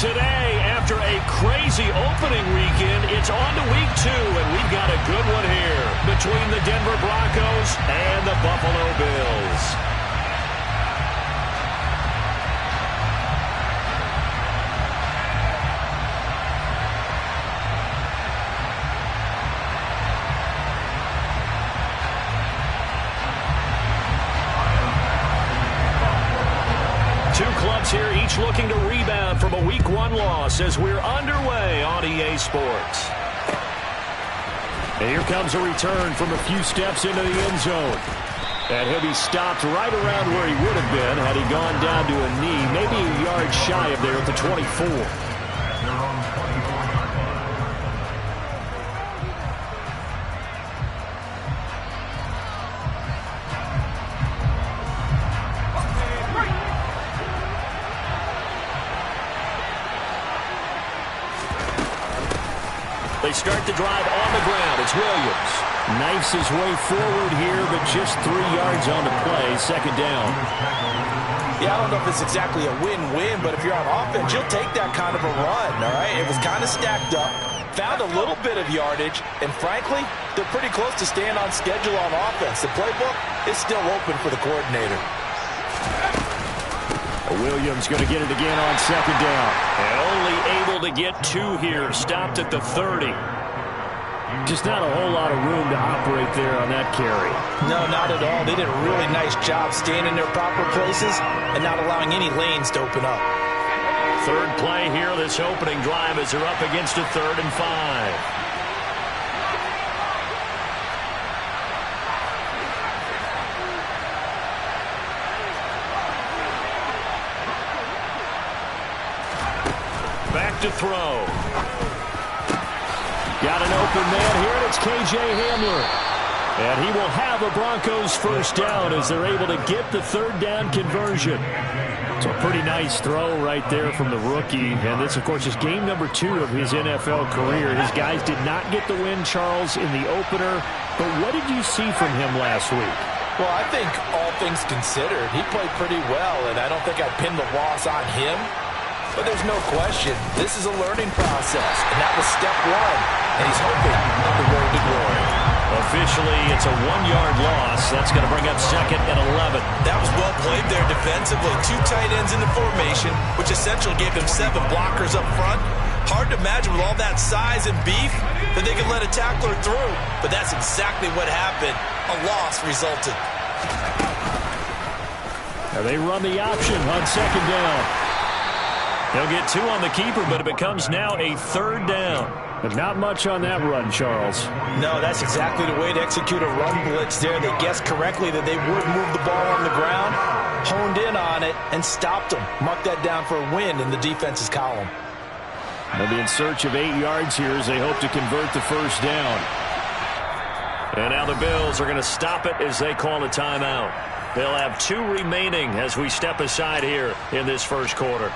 Today, after a crazy opening weekend, it's on to week 2, and we've got a good one here between the Denver Broncos and the Buffalo Bills. Two clubs here, each looking to rebound from a Week 1 loss as we're underway on EA Sports. And here comes a return from a few steps into the end zone. And he'll be stopped right around where he would have been had he gone down to a knee, maybe a yard shy of there at the 24. They start the drive on the ground. It's Williams. Knifes his way forward here, but just 3 yards on the play. Second down. Yeah, I don't know if it's exactly a win-win, but if you're on offense, you'll take that kind of a run, all right? It was kind of stacked up, found a little bit of yardage, and frankly, they're pretty close to staying on schedule on offense. The playbook is still open for the coordinator. Williams going to get it again on second down. And only able to get 2 here. Stopped at the 30. Just not a whole lot of room to operate there on that carry. No, not at all. They did a really nice job staying in their proper places and not allowing any lanes to open up. Third play here, this opening drive as they're up against a 3rd and 5. Back to throw. Got an open man here, and it's K.J. Hamler. And he will have a Broncos first down as they're able to get the 3rd down conversion. It's a pretty nice throw right there from the rookie. And this, of course, is game number 2 of his NFL career. His guys did not get the win, Charles, in the opener. But what did you see from him last week? Well, I think all things considered, he played pretty well, and I don't think I'd pin the loss on him. But there's no question, this is a learning process, and that was step 1, and he's hoping on the road to glory. Officially, it's a 1-yard loss. That's going to bring up 2nd and 11. That was well played there defensively. 2 tight ends in the formation, which essentially gave them 7 blockers up front. Hard to imagine with all that size and beef that they could let a tackler through, but that's exactly what happened. A loss resulted. Now they run the option on 2nd down. He'll get 2 on the keeper, but it becomes now a 3rd down. But not much on that run, Charles. No, that's exactly the way to execute a run blitz there. They guessed correctly that they would move the ball on the ground, honed in on it, and stopped them. Mark that down for a win in the defense's column. They'll be in search of 8 yards here as they hope to convert the first down. And now the Bills are going to stop it as they call a timeout. They'll have 2 remaining as we step aside here in this first quarter.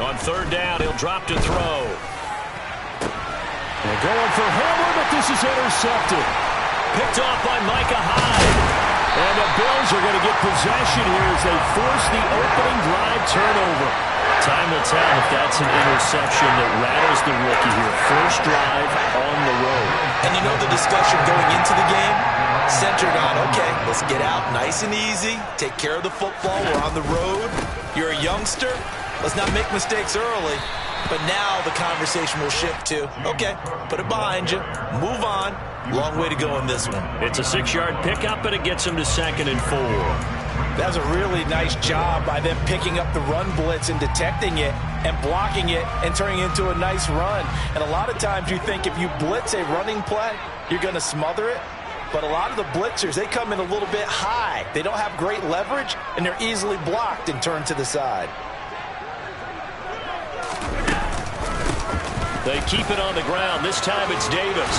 On 3rd down, he'll drop to throw. They're going for Hamler, but this is intercepted. Picked off by Micah Hyde. And the Bills are going to get possession here as they force the opening drive turnover. Time will tell if that's an interception that rattles the rookie here. First drive on the road. And you know the discussion going into the game? Centered on, okay, let's get out nice and easy. Take care of the football. We're on the road. You're a youngster. Let's not make mistakes early. But now the conversation will shift to, okay, put it behind you. Move on. Long way to go in this one. It's a 6-yard pickup, and it gets him to 2nd and 4. That was a really nice job by them picking up the run blitz and detecting it and blocking it and turning it into a nice run. And a lot of times you think if you blitz a running play, you're going to smother it. But a lot of the blitzers, they come in a little bit high. They don't have great leverage, and they're easily blocked and turned to the side. They keep it on the ground. This time it's Davis.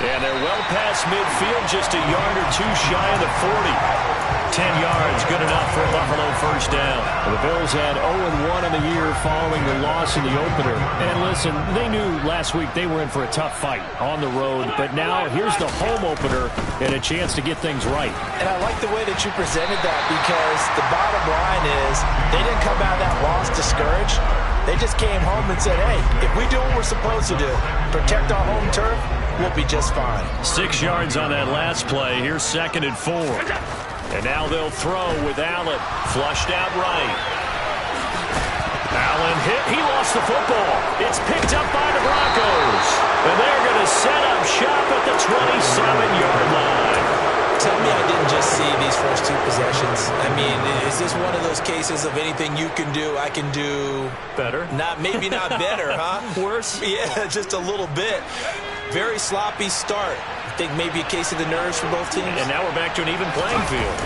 And they're well past midfield, just a yard or two shy of the 40. 10 yards, good enough for a Buffalo first down. The Bills had 0-1 in the year following the loss in the opener. And listen, they knew last week they were in for a tough fight on the road. But now here's the home opener and a chance to get things right. And I like the way that you presented that, because the bottom line is they didn't come out of that loss discouraged. They just came home and said, hey, if we do what we're supposed to do, protect our home turf, we'll be just fine. 6 yards on that last play. Here's 2nd and 4. And now they'll throw with Allen. Flushed out right. Allen hit. He lost the football. It's picked up by the Broncos. And they're going to set up shop at the 27-yard line. Tell me I didn't just see these first 2 possessions. I mean, is this one of those cases of anything you can do, I can do better? Maybe not better, huh? Worse? Yeah, just a little bit. Very sloppy start. I think maybe a case of the nerves for both teams. And now we're back to an even playing field.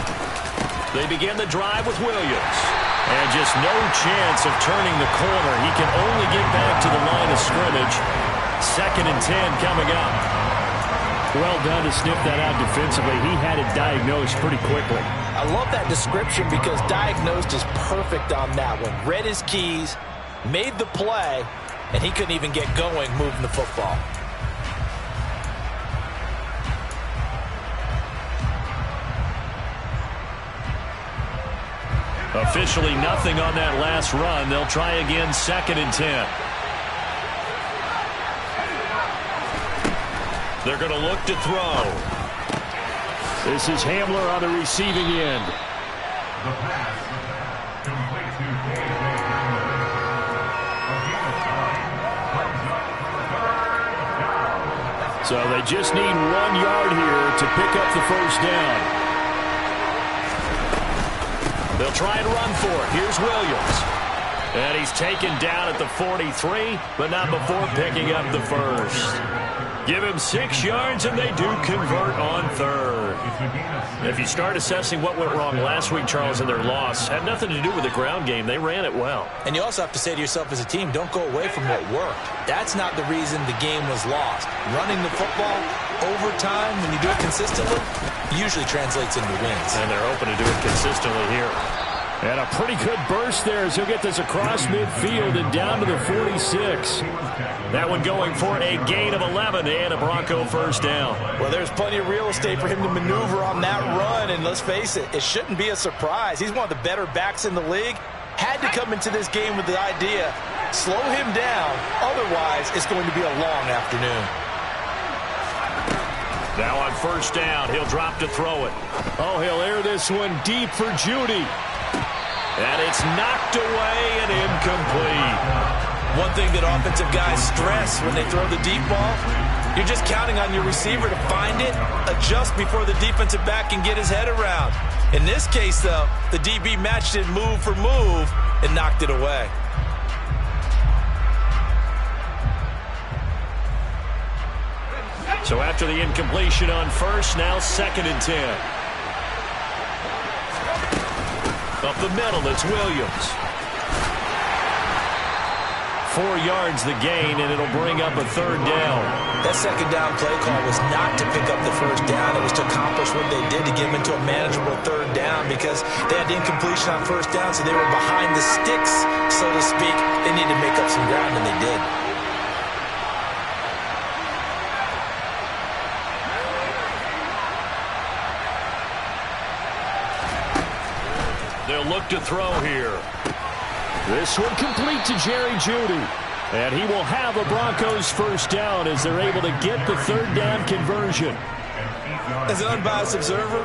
They begin the drive with Williams. And just no chance of turning the corner. He can only get back to the line of scrimmage. 2nd and 10 coming up. Well done to sniff that out defensively. He had it diagnosed pretty quickly. I love that description, because diagnosed is perfect on that one. Read his keys, made the play, and he couldn't even get going moving the football. Officially nothing on that last run. They'll try again, 2nd and 10. They're going to look to throw. This is Hamler on the receiving end. So they just need 1 yard here to pick up the first down. They'll try and run for it. Here's Williams. And he's taken down at the 43, but not before picking up the first. Give him 6 yards, and they do convert on 3rd. If you start assessing what went wrong last week, Charles, in their loss, had nothing to do with the ground game. They ran it well. And you also have to say to yourself as a team, don't go away from what worked. That's not the reason the game was lost. Running the football over time, when you do it consistently, usually translates into wins. And they're open to do it consistently here. And a pretty good burst there as he'll get this across midfield and down to the 46. That one going for a gain of 11 and a Bronco first down. Well, there's plenty of real estate for him to maneuver on that run, and let's face it, it shouldn't be a surprise. He's one of the better backs in the league. Had to come into this game with the idea, slow him down, otherwise it's going to be a long afternoon. Now on first down, he'll drop to throw it. Oh, he'll air this one deep for Judy. And it's knocked away and incomplete. One thing that offensive guys stress when they throw the deep ball, you're just counting on your receiver to find it, adjust before the defensive back can get his head around. In this case, though, the DB matched it move for move and knocked it away. So after the incompletion on first, now 2nd and 10. Up the middle, it's Williams. 4 yards the gain, and it'll bring up a 3rd down. That 2nd down play call was not to pick up the first down. It was to accomplish what they did to get them into a manageable 3rd down, because they had the incompletion on first down, so they were behind the sticks, so to speak. They needed to make up some ground, and they did. They'll look to throw here. This one complete to Jerry Judy. And he will have a Broncos first down as they're able to get the 3rd down conversion. As an unbiased observer,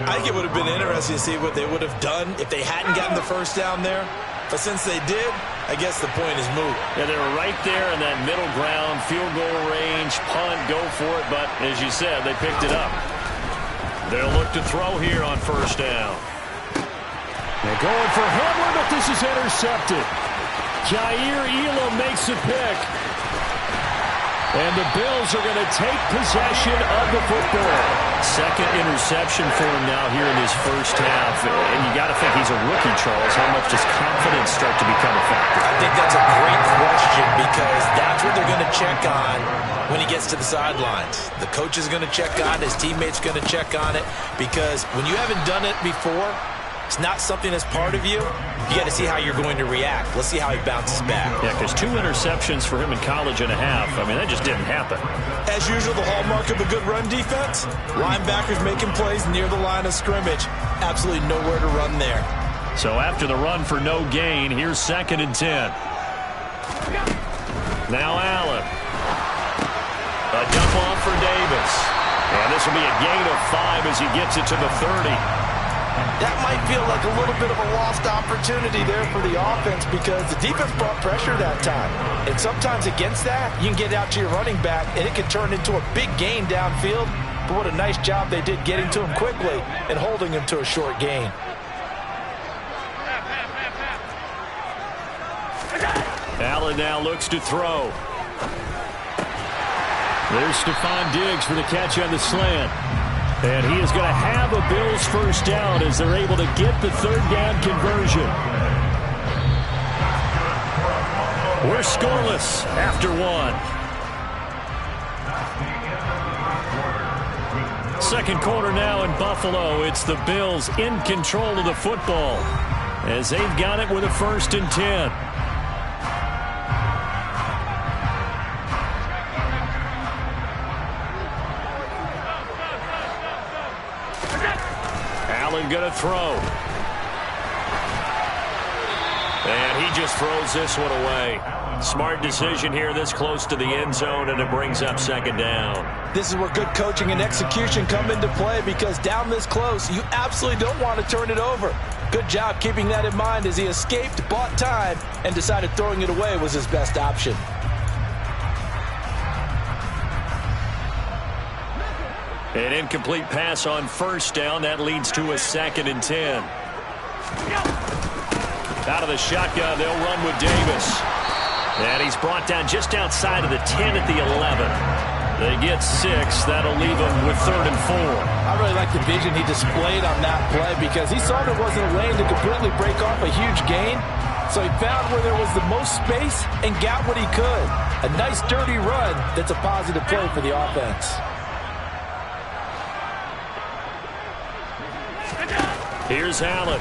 I think it would have been interesting to see what they would have done if they hadn't gotten the first down there. But since they did, I guess the point is moot. Yeah, they were right there in that middle ground, field goal range, punt, go for it. But as you said, they picked it up. They'll look to throw here on first down. They're going for Hamler, but this is intercepted. Jair Elam makes a pick. And the Bills are going to take possession of the football. 2nd interception for him now here in his first half. And you got to think he's a rookie, Charles. How much does confidence start to become a factor? I think that's a great question, because that check on when he gets to the sidelines. The coach is going to check on it. His teammate's going to check on it, because when you haven't done it before, it's not something that's part of you. You got to see how you're going to react. Let's see how he bounces back. Yeah, because 2 interceptions for him in college and a half. I mean, that just didn't happen. As usual, the hallmark of a good run defense, linebackers making plays near the line of scrimmage. Absolutely nowhere to run there. So after the run for no gain, here's 2nd and 10. Now Allen. A dump off for Davis. And this will be a gain of 5 as he gets it to the 30. That might feel like a little bit of a lost opportunity there for the offense, because the defense brought pressure that time. And sometimes against that, you can get out to your running back, and it can turn into a big gain downfield. But what a nice job they did getting to him quickly and holding him to a short gain. Allen now looks to throw. There's Stephon Diggs for the catch on the slant. And he is going to have a Bills first down as they're able to get the 3rd down conversion. We're scoreless after 1. Second quarter now in Buffalo. It's the Bills in control of the football as they've got it with a 1st and 10. Going to throw. And he just throws this one away. Smart decision here this close to the end zone, and it brings up 2nd down. This is where good coaching and execution come into play, because down this close, you absolutely don't want to turn it over. Good job keeping that in mind as he escaped, bought time, and decided throwing it away was his best option. An incomplete pass on 1st down. That leads to a 2nd and 10. Out of the shotgun, they'll run with Davis. And he's brought down just outside of the 10 at the 11. They get 6. That'll leave them with 3rd and 4. I really like the vision he displayed on that play, because he saw there wasn't a lane to completely break off a huge gain. So he found where there was the most space and got what he could. A nice dirty run that's a positive play for the offense. Here's Allen.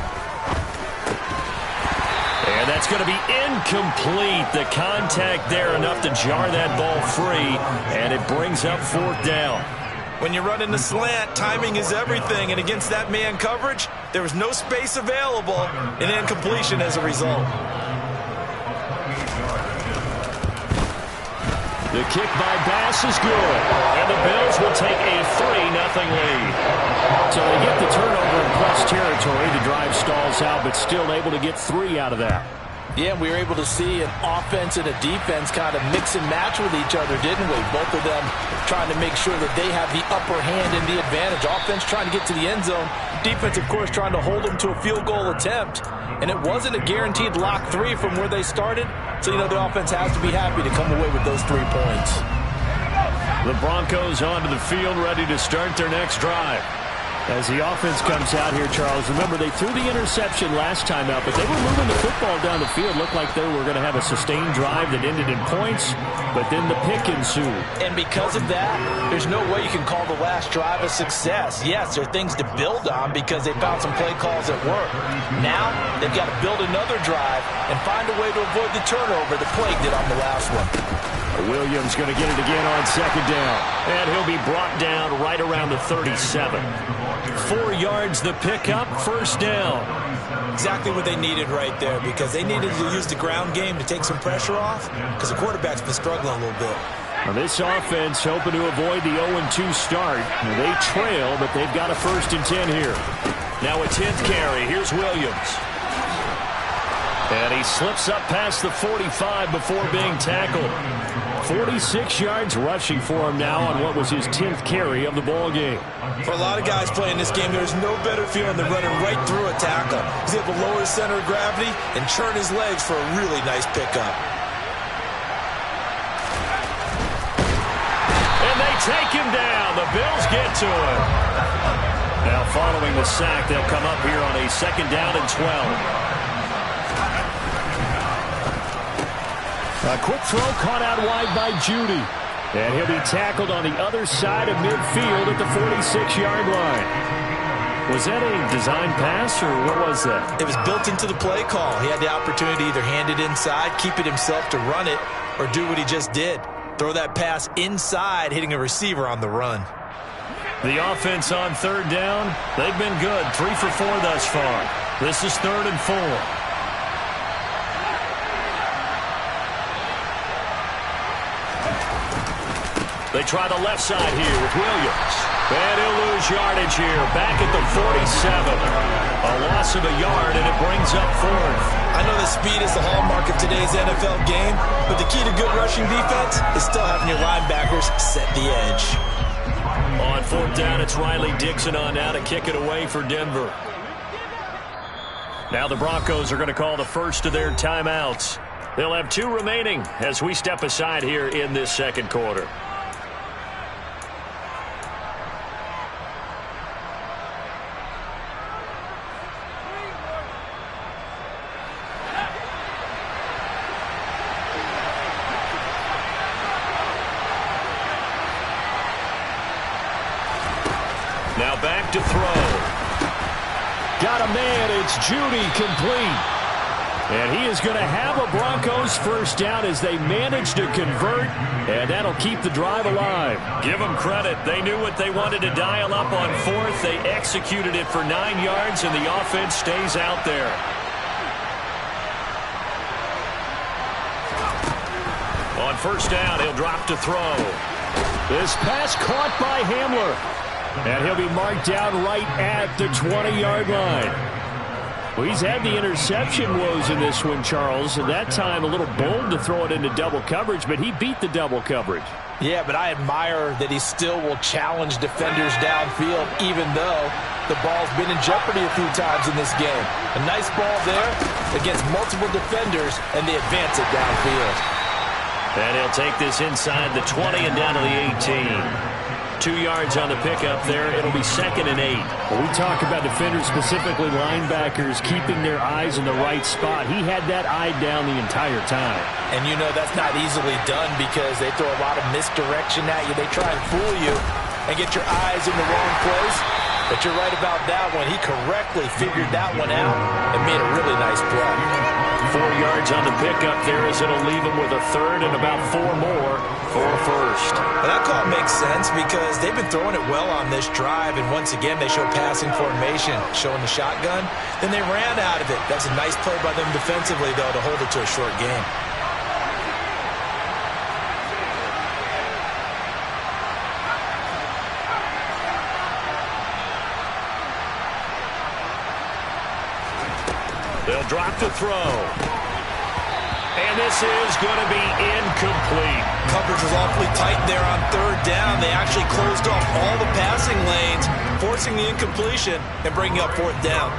And that's going to be incomplete. The contact there enough to jar that ball free, and it brings up 4th down. When you're running the slant, timing is everything, and against that man coverage, there was no space available, and incompletion as a result. The kick by Bass is good, and the Bills will take a 3-0 lead. So they get the turnover in plus territory. The drive stalls out, but still able to get 3 out of that. Yeah, we were able to see an offense and a defense kind of mix and match with each other, didn't we? Both of them trying to make sure that they have the upper hand and the advantage. Offense trying to get to the end zone. Defense, of course, trying to hold them to a field goal attempt. And it wasn't a guaranteed lock 3 from where they started. So, you know, the offense has to be happy to come away with those 3 points. The Broncos onto the field, ready to start their next drive. As the offense comes out here, Charles, remember they threw the interception last time out, but they were moving the football down the field. Looked like they were going to have a sustained drive that ended in points, but then the pick ensued. And because of that, there's no way you can call the last drive a success. Yes, there are things to build on because they found some play calls that work. Now, they've got to build another drive and find a way to avoid the turnover the Plague did on the last one. Williams going to get it again on 2nd down. And he'll be brought down right around the 37. 4 yards the pickup, 1st down. Exactly what they needed right there, because they needed to use the ground game to take some pressure off, because the quarterback's been struggling a little bit. Now this offense hoping to avoid the 0-2 start. They trail, but they've got a 1st and 10 here. Now a 10th carry. Here's Williams. And he slips up past the 45 before being tackled. 46 yards rushing for him now on what was his 10th carry of the ball game. For a lot of guys playing this game, there's no better feeling than running right through a tackle. He's able to lower his center of gravity and churn his legs for a really nice pickup. And they take him down. The Bills get to him. Now following the sack, they'll come up here on a 2nd down and 12. A quick throw caught out wide by Judy. And he'll be tackled on the other side of midfield at the 46-yard line. Was that a design pass, or what was that? It was built into the play call. He had the opportunity to either hand it inside, keep it himself to run it, or do what he just did. Throw that pass inside, hitting a receiver on the run. The offense on third down, they've been good. 3 for 4 thus far. This is 3rd and 4. They try the left side here with Williams. And he'll lose yardage here. Back at the 47. A loss of a yard, and it brings up 4th. I know the speed is the hallmark of today's NFL game, but the key to good rushing defense is still having your linebackers set the edge. On 4th down, it's Riley Dixon on now to kick it away for Denver. Now the Broncos are going to call the first of their timeouts. They'll have 2 remaining as we step aside here in this second quarter. Now back to throw. Got a man. It's Judy, complete. And he is going to have a Broncos first down as they manage to convert, and that'll keep the drive alive. Give them credit. They knew what they wanted to dial up on 4th. They executed it for 9 yards, and the offense stays out there. On first down, he'll drop to throw. This pass caught by Hamler. And he'll be marked down right at the 20-yard line. Well, he's had the interception woes in this one, Charles, and that time a little bold to throw it into double coverage, but he beat the double coverage. Yeah, but I admire that he still will challenge defenders downfield, even though the ball's been in jeopardy a few times in this game. A nice ball there against multiple defenders, and they advance it downfield. And he'll take this inside the 20 and down to the 18. 2 yards on the pickup there. It'll be 2nd and 8. When we talk about defenders, specifically linebackers, keeping their eyes in the right spot, he had that eye down the entire time. And you know that's not easily done because they throw a lot of misdirection at you. They try and fool you and get your eyes in the wrong place. But you're right about that one. He correctly figured that one out and made a really nice play. 4 yards on the pickup there as it'll leave him with a 3rd and about 4 more for a first. And that call makes sense because they've been throwing it well on this drive, and once again they show passing formation, showing the shotgun. Then they ran out of it. That's a nice play by them defensively, though, to hold it to a short game. They'll drop to throw. And this is going to be incomplete. Coverage was awfully tight there on 3rd down. They actually closed off all the passing lanes, forcing the incompletion and bringing up 4th down.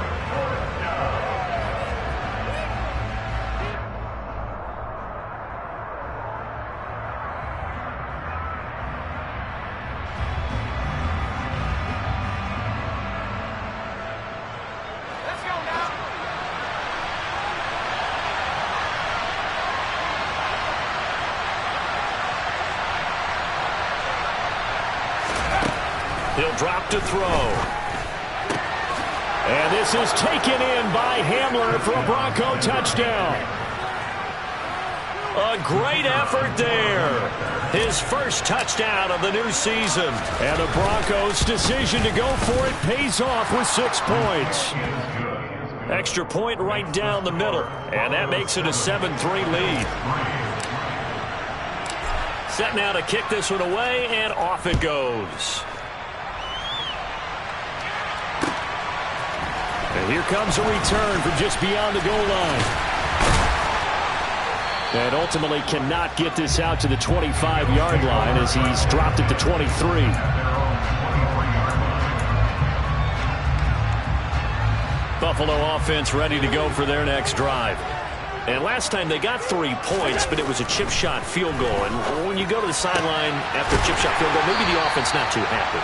He'll drop to throw. And this is taken in by Hamler for a Bronco touchdown. A great effort there. His first touchdown of the new season. And the Broncos' decision to go for it pays off with 6 points. Extra point right down the middle. And that makes it a 7-3 lead. Set now to kick this one away, and off it goes. And here comes a return from just beyond the goal line. And ultimately cannot get this out to the 25-yard line as he's dropped it to 23. Buffalo offense ready to go for their next drive. And last time they got 3 points, but it was a chip shot field goal. And when you go to the sideline after a chip shot field goal, maybe the offense not too happy.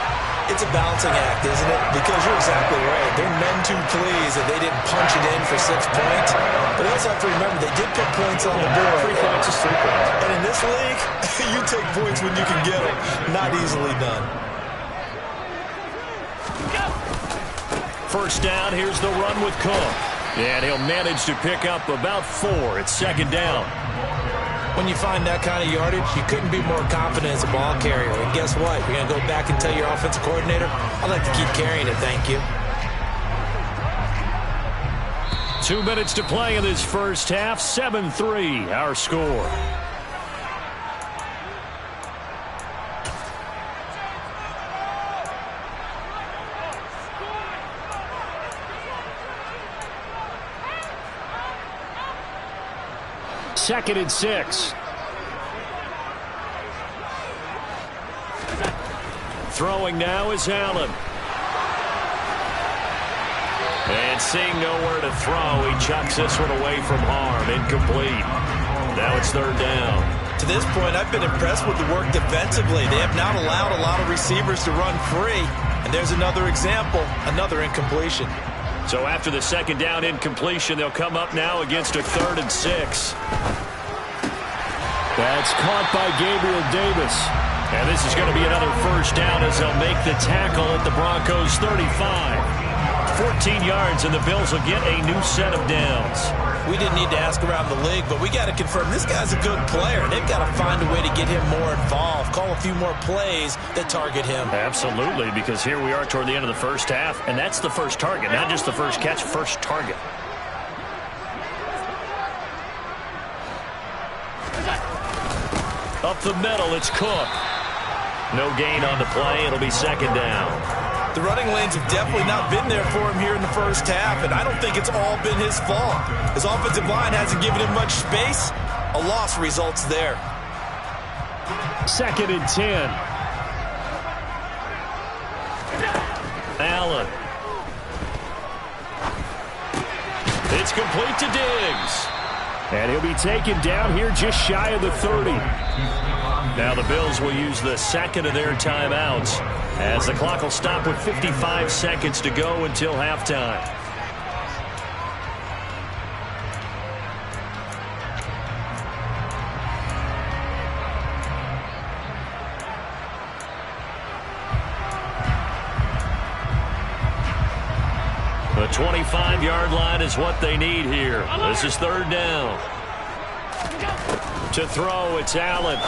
It's a balancing act, isn't it? Because you're exactly right. They're none too pleased that they didn't punch it in for 6 points. But they also have to remember they did put points on the board. 3 points is 3 points. And in this league, you take points when you can get them. Not easily done. First down, here's the run with Cook. And he'll manage to pick up about 4. It's second down. When you find that kind of yardage, you couldn't be more confident as a ball carrier. And guess what? You're going to go back and tell your offensive coordinator, I'd like to keep carrying it, thank you. 2 minutes to play in this first half. 7-3, our score. Second and 6. Throwing now is Allen. And seeing nowhere to throw, he chucks this one away from harm. Incomplete. Now it's third down. To this point, I've been impressed with the work defensively. They have not allowed a lot of receivers to run free. And there's another example, another incompletion. So after the second down incompletion, they'll come up now against a 3rd and 6. That's caught by Gabriel Davis. And this is going to be another first down as they'll make the tackle at the Broncos' 35. 14 yards, and the Bills will get a new set of downs. We didn't need to ask around the league, but we got to confirm this guy's a good player. They've got to find a way to get him more involved, call a few more plays that target him. Absolutely, because here we are toward the end of the first half, and that's the first target, not just the first catch, first target. Up the middle, it's Cook. No gain on the play. It'll be second down. The running lanes have definitely not been there for him here in the first half, and I don't think it's all been his fault. His offensive line hasn't given him much space. A loss results there. Second and 10. Allen. It's complete to Diggs. And he'll be taken down here just shy of the 30. Now the Bills will use the second of their timeouts as the clock will stop with 55 seconds to go until halftime. The 25-yard line is what they need here. This is third down. To throw, it's Allen.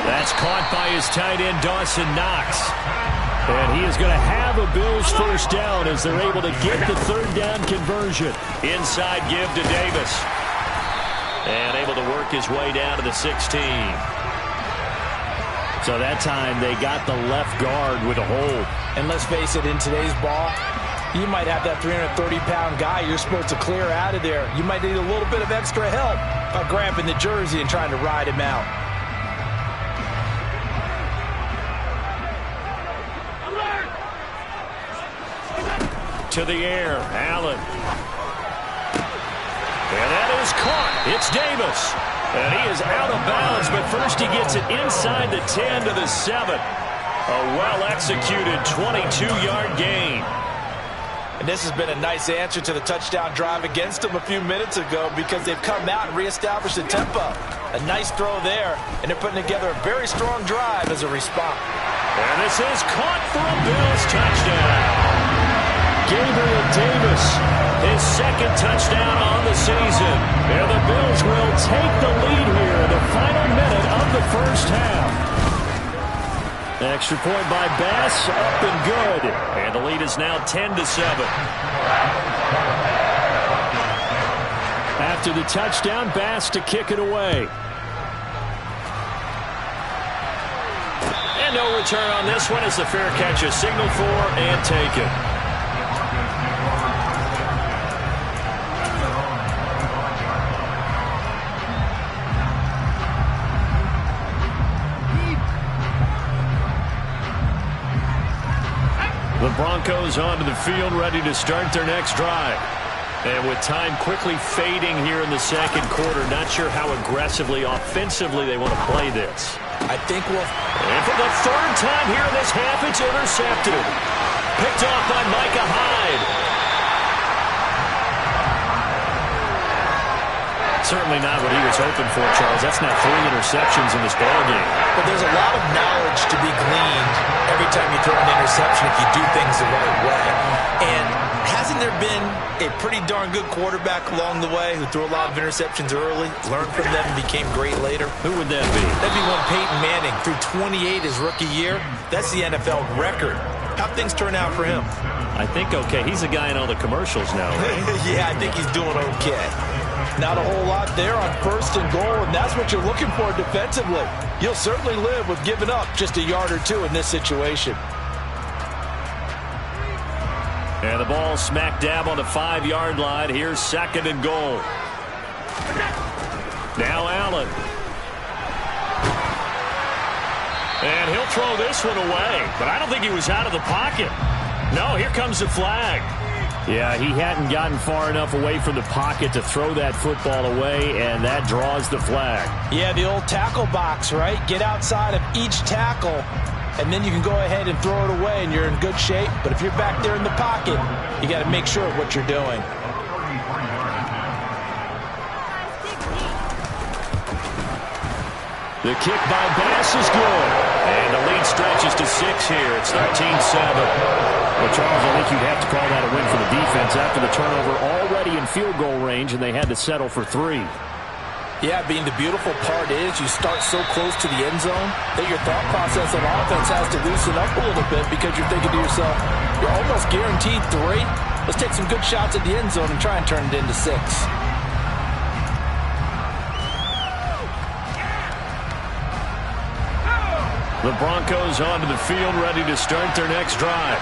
That's caught by his tight end, Dawson Knox. And he is going to have a Bills first down as they're able to get the third down conversion. Inside give to Davis. And able to work his way down to the 16. So that time they got the left guard with a hold. And let's face it, in today's ball, you might have that 330-pound guy you're supposed to clear out of there. You might need a little bit of extra help by grabbing the jersey and trying to ride him out. To the air, Allen. And that is caught. It's Davis. And he is out of bounds, but first he gets it inside the 10 to the 7. A well-executed 22-yard gain. And this has been a nice answer to the touchdown drive against them a few minutes ago because they've come out and reestablished the tempo. A nice throw there, and they're putting together a very strong drive as a response. And this is caught for a Bills touchdown. Gabriel Davis, his second touchdown on the season. And the Bills will take the lead here in the final minute of the first half. Extra point by Bass, up and good. And the lead is now 10 to 7. After the touchdown, Bass to kick it away. And no return on this one as the fair catch is signaled for and taken. The Broncos onto the field, ready to start their next drive. And with time quickly fading here in the second quarter, not sure how aggressively, offensively they want to play this. I think we'll... And for the third time here in this half, it's intercepted. Picked off by Micah Hyde. Certainly not what he was hoping for, Charles. That's now 3 interceptions in this ballgame. But there's a lot of knowledge to be gleaned every time you throw an interception if you do things the right way. And hasn't there been a pretty darn good quarterback along the way who threw a lot of interceptions early, learned from them, and became great later? Who would that be? That'd be one Peyton Manning threw 28 his rookie year. That's the NFL record. How'd things turn out for him? I think okay. He's the guy in all the commercials now, right? Yeah, I think he's doing okay. Not a whole lot there on 1st and goal, and that's what you're looking for defensively. You'll certainly live with giving up just a yard or two in this situation. And the ball smack dab on the 5-yard line. Here's 2nd and goal. Now Allen. And he'll throw this one away, but I don't think he was out of the pocket. No, here comes the flag. Yeah, he hadn't gotten far enough away from the pocket to throw that football away, and that draws the flag. Yeah, the old tackle box, right? Get outside of each tackle, and then you can go ahead and throw it away, and you're in good shape. But if you're back there in the pocket, you got to make sure of what you're doing. The kick by Bass is good. And the lead stretches to 6 here. It's 13-7. Well, Charles, I think you'd have to call that a win for the defense after the turnover already in field goal range, and they had to settle for 3. Yeah, being the beautiful part is you start so close to the end zone that your thought process on offense has to loosen up a little bit because you're thinking to yourself, you're almost guaranteed 3. Let's take some good shots at the end zone and try and turn it into 6. The Broncos onto the field, ready to start their next drive.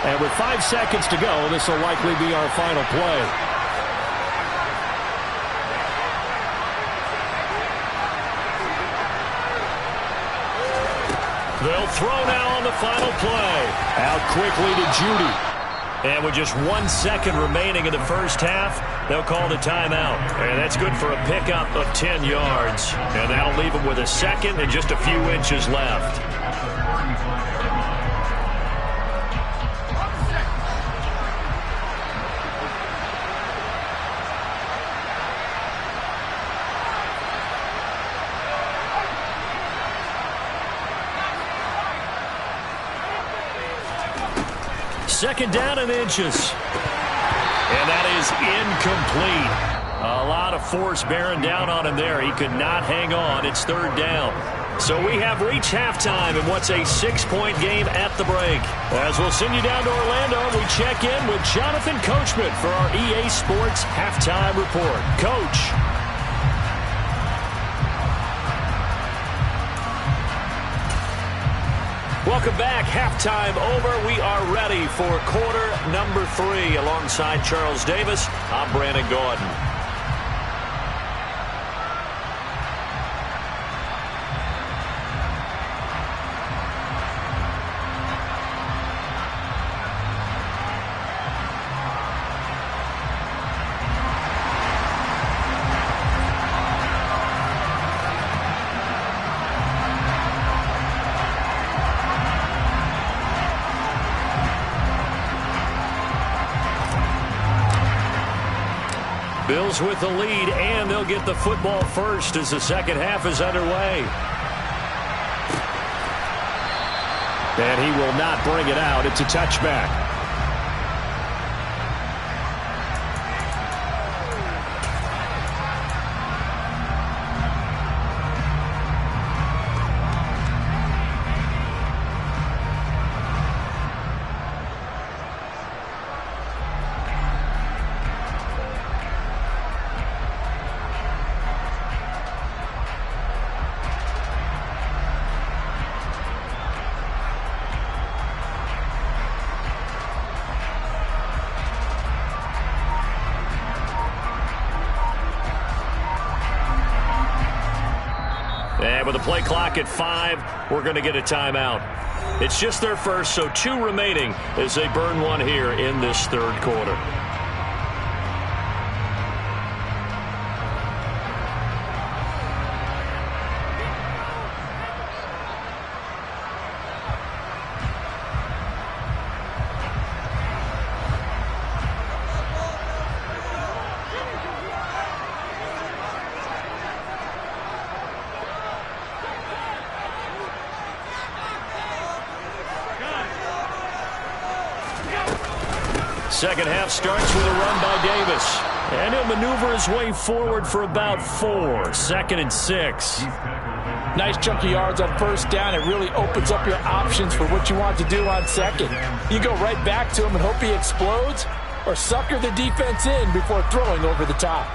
And with 5 seconds to go, this will likely be our final play. They'll throw now on the final play. Out quickly to Judy. And with just 1 second remaining in the first half, they'll call the timeout. And that's good for a pickup of 10 yards. And that'll leave them with a second and just a few inches left. Second down and inches. And that is incomplete. A lot of force bearing down on him there. He could not hang on. It's 3rd down. So we have reached halftime in what's a 6-point game at the break. As we'll send you down to Orlando, we check in with Jonathan Coachman for our EA Sports Halftime Report. Coach. Welcome back. Halftime over. We are ready for quarter number 3. Alongside Charles Davis, I'm Brandon Gordon. Bills with the lead, and they'll get the football first as the second half is underway. And he will not bring it out. It's a touchback. And with the play clock at 5, we're going to get a timeout. It's just their first, so 2 remaining as they burn one here in this third quarter. second half starts with a run by Davis. And he'll maneuver his way forward for about 4. 2nd and 6. Nice chunk of yards on first down. It really opens up your options for what you want to do on second. You go right back to him and hope he explodes, or sucker the defense in before throwing over the top.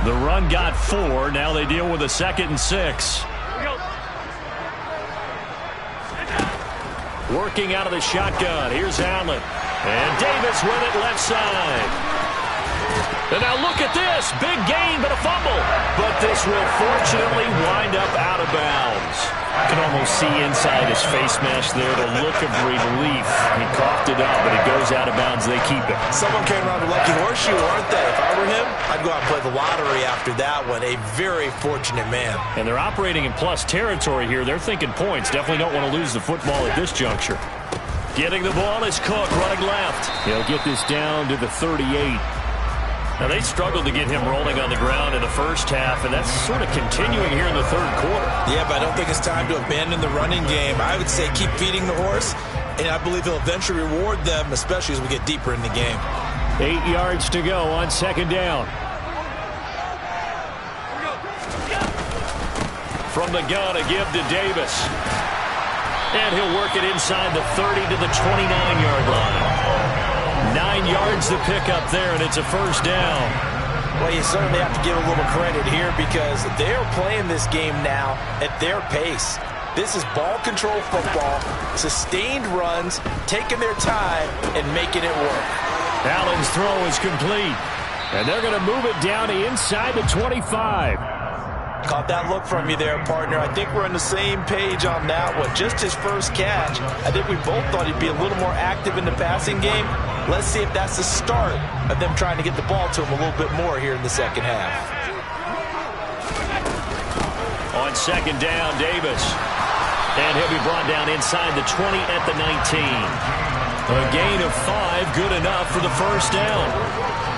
The run got 4. Now they deal with a 2nd and 6. Working out of the shotgun. Here's Allen. And Davis with it left side. And now look at this. Big gain, but a fumble. But this will fortunately wind up out of bounds. You can almost see inside his face mask there the look of relief. He coughed it up, but it goes out of bounds. They keep it. Someone came around a lucky horseshoe, aren't they? If I were him, I'd go out and play the lottery after that one. A very fortunate man. And they're operating in plus territory here. They're thinking points. Definitely don't want to lose the football at this juncture. Getting the ball is Cook running left. He'll get this down to the 38. Now, they struggled to get him rolling on the ground in the first half, and that's sort of continuing here in the third quarter. Yeah, but I don't think it's time to abandon the running game. I would say keep feeding the horse, and I believe he'll eventually reward them, especially as we get deeper in the game. 8 yards to go on second down. From the gun, a give to Davis. And he'll work it inside the 30 to the 29-yard line. 9 yards to pick up there, and it's a first down. Well, you certainly have to give a little credit here because they're playing this game now at their pace. This is ball control football, sustained runs, taking their time, and making it work. Allen's throw is complete, and they're going to move it down to inside the 25. Caught that look from you there, partner. I think we're on the same page on that one. Just his first catch. I think we both thought he'd be a little more active in the passing game. Let's see if that's the start of them trying to get the ball to him a little bit more here in the second half. On second down, Davis. And he'll be brought down inside the 20 at the 19. A gain of 5, good enough for the first down.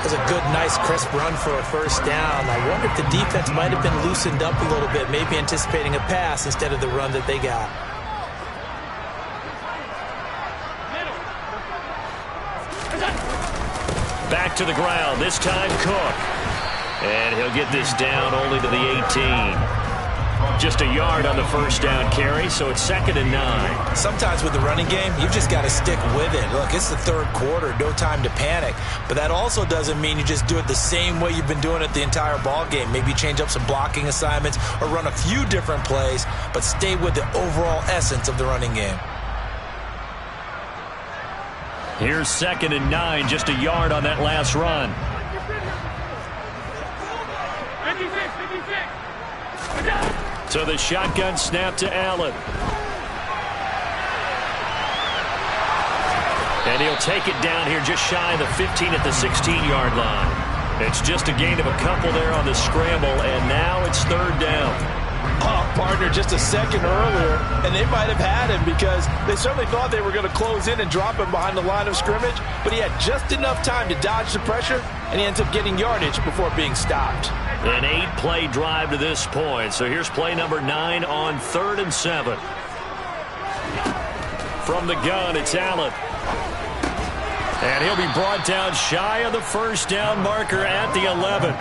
It was a good, nice, crisp run for a first down. I wonder if the defense might have been loosened up a little bit, maybe anticipating a pass instead of the run that they got. Back to the ground, this time Cook. And he'll get this down only to the 18. Just a yard on the first down carry, so it's 2nd and 9. Sometimes with the running game, you've just got to stick with it. Look, it's the third quarter, no time to panic. But that also doesn't mean you just do it the same way you've been doing it the entire ball game. Maybe change up some blocking assignments or run a few different plays, but stay with the overall essence of the running game. Here's 2nd and 9, just a yard on that last run. So the shotgun snap to Allen. And he'll take it down here just shy of the 15 at the 16-yard line. It's just a gain of a couple there on the scramble, and now it's third down. Oh, partner, just a second earlier, and they might have had him because they certainly thought they were going to close in and drop him behind the line of scrimmage, but he had just enough time to dodge the pressure, and he ends up getting yardage before being stopped. An 8-play drive to this point. So here's play number 9 on 3rd and 7. From the gun, it's Allen. And he'll be brought down shy of the first down marker at the 11.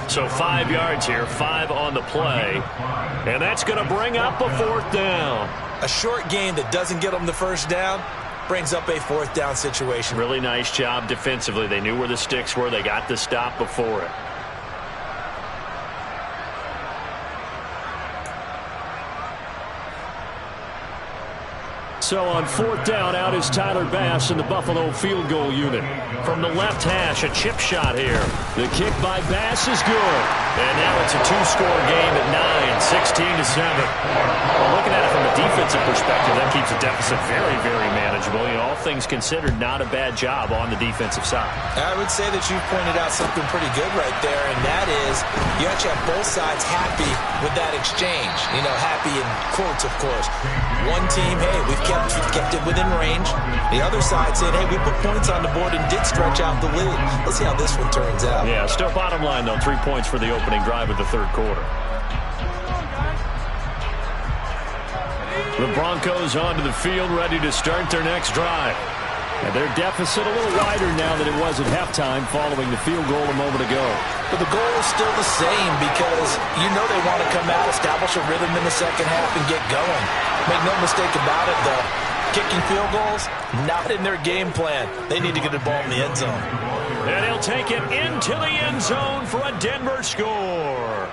So 5 yards here, 5 on the play. And that's going to bring up a 4th down. A short gain that doesn't get them the first down brings up a 4th down situation. Really nice job defensively. They knew where the sticks were. They got the stop before it. So on 4th down, out is Tyler Bass in the Buffalo field goal unit. From the left hash, a chip shot here. The kick by Bass is good. And now it's a 2-score game at 9, 16-7. Well, looking at it from a defensive perspective, that keeps the deficit very, very manageable. You know, all things considered, not a bad job on the defensive side. I would say that you've pointed out something pretty good right there, and that is you actually have both sides happy with that exchange. You know, happy in quotes, of course. One team, hey, we've kept it within range. The other side said, hey, we put points on the board and did stretch out the lead. Let's see how this one turns out. Yeah, still bottom line, though, 3 points for the opening drive of the third quarter. The Broncos onto the field, ready to start their next drive. And their deficit a little wider now than it was at halftime following the field goal a moment ago. But the goal is still the same because you know they want to come out, establish a rhythm in the second half, and get going. Make no mistake about it, though. Kicking field goals, not in their game plan. They need to get the ball in the end zone. And he'll take it into the end zone for a Denver score.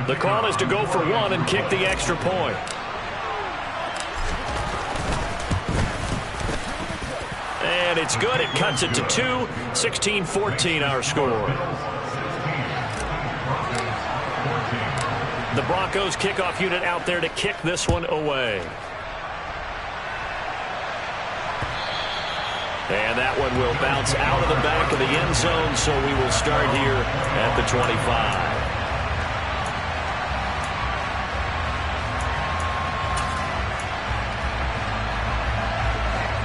The call is to go for one and kick the extra point. And it's good. It cuts it to 2. 16-14 our score. The Broncos kickoff unit out there to kick this one away. And that one will bounce out of the back of the end zone, so we will start here at the 25.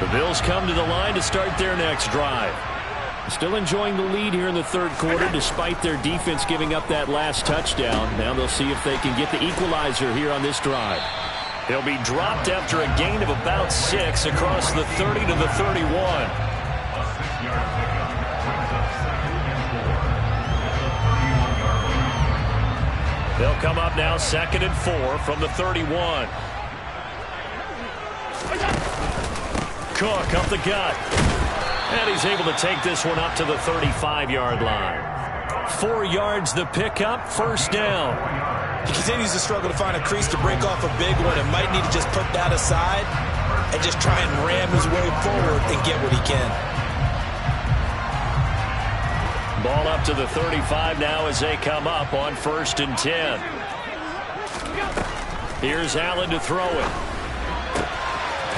The Bills come to the line to start their next drive. Still enjoying the lead here in the third quarter despite their defense giving up that last touchdown. Now they'll see if they can get the equalizer here on this drive. He'll be dropped after a gain of about 6 across the 30 to the 31. They'll come up now 2nd and 4 from the 31. Cook up the gut. And he's able to take this one up to the 35-yard line. 4 yards the pickup, first down. He continues to struggle to find a crease to break off a big one and might need to just put that aside and just try and ram his way forward and get what he can. Ball up to the 35 now as they come up on 1st and 10. Here's Allen to throw it.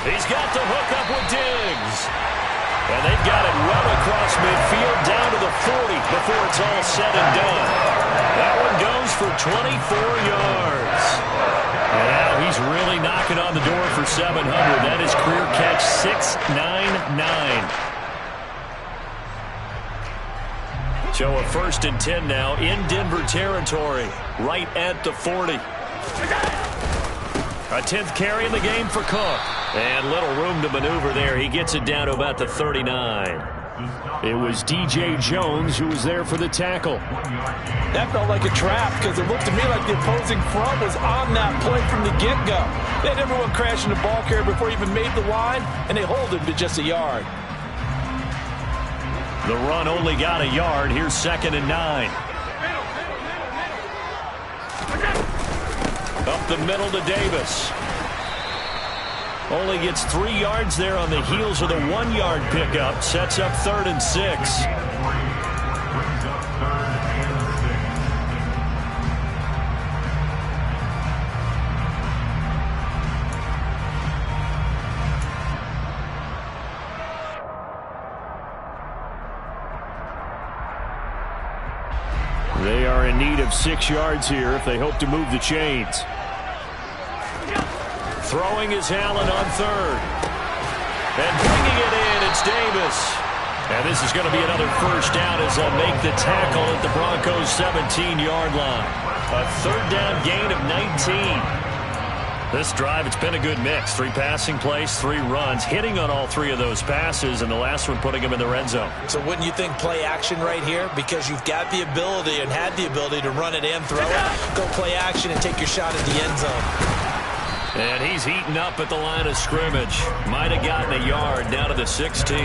He's got the hook up with Diggs. And they've got it well across midfield down to the 40 before it's all said and done. That one goes for 24 yards. And now he's really knocking on the door for 700. That is career catch 699. So a 1st and 10 now in Denver territory, right at the 40. A 10th carry in the game for Cook. And little room to maneuver there. He gets it down to about the 39. It was DJ Jones who was there for the tackle. That felt like a trap because it looked to me like the opposing front was on that play from the get-go. They had everyone crashing the ball carrier before he even made the line, and they hold him to just a yard. The run only got a yard. Here's 2nd and 9. Up the middle to Davis. Only gets 3 yards there on the heels of the 1-yard pickup. Sets up 3rd and 6. They are in need of 6 yards here if they hope to move the chains. Throwing is Allen on 3rd. And bringing it in, it's Davis. And this is going to be another first down as they'll make the tackle at the Broncos' 17-yard line. A 3rd down gain of 19. This drive, it's been a good mix. 3 passing plays, 3 runs, hitting on all 3 of those passes, and the last one putting him in the red zone. So wouldn't you think play action right here? Because you've got the ability and had the ability to run it and throw it. Go play action and take your shot at the end zone. And he's heating up at the line of scrimmage. Might have gotten a yard down to the 16.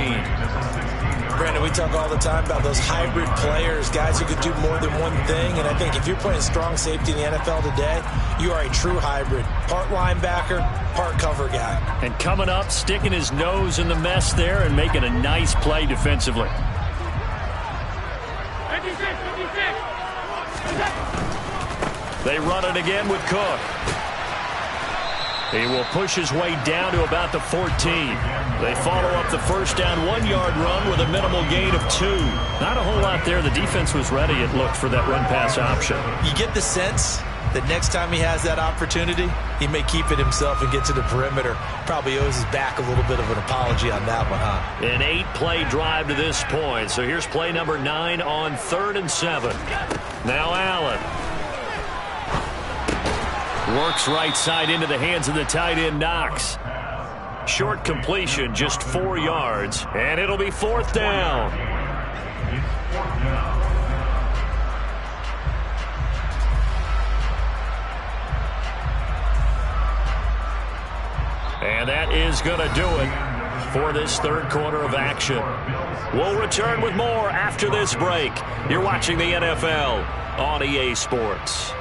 Brandon, we talk all the time about those hybrid players, guys who could do more than one thing. And I think if you're playing strong safety in the NFL today, you are a true hybrid. Part linebacker, part cover guy. And coming up, sticking his nose in the mess there and making a nice play defensively. They run it again with Cook. He will push his way down to about the 14. They follow up the first down 1-yard run with a minimal gain of 2. Not a whole lot there. The defense was ready, it looked, for that run-pass option. You get the sense that next time he has that opportunity, he may keep it himself and get to the perimeter. Probably owes his back a little bit of an apology on that one, huh? An 8-play drive to this point. So here's play number 9 on 3rd and 7. Now Allen. Works right side into the hands of the tight end, Knox. Short completion, just 4 yards, and it'll be 4th down. And that is going to do it for this third quarter of action. We'll return with more after this break. You're watching the NFL on EA Sports.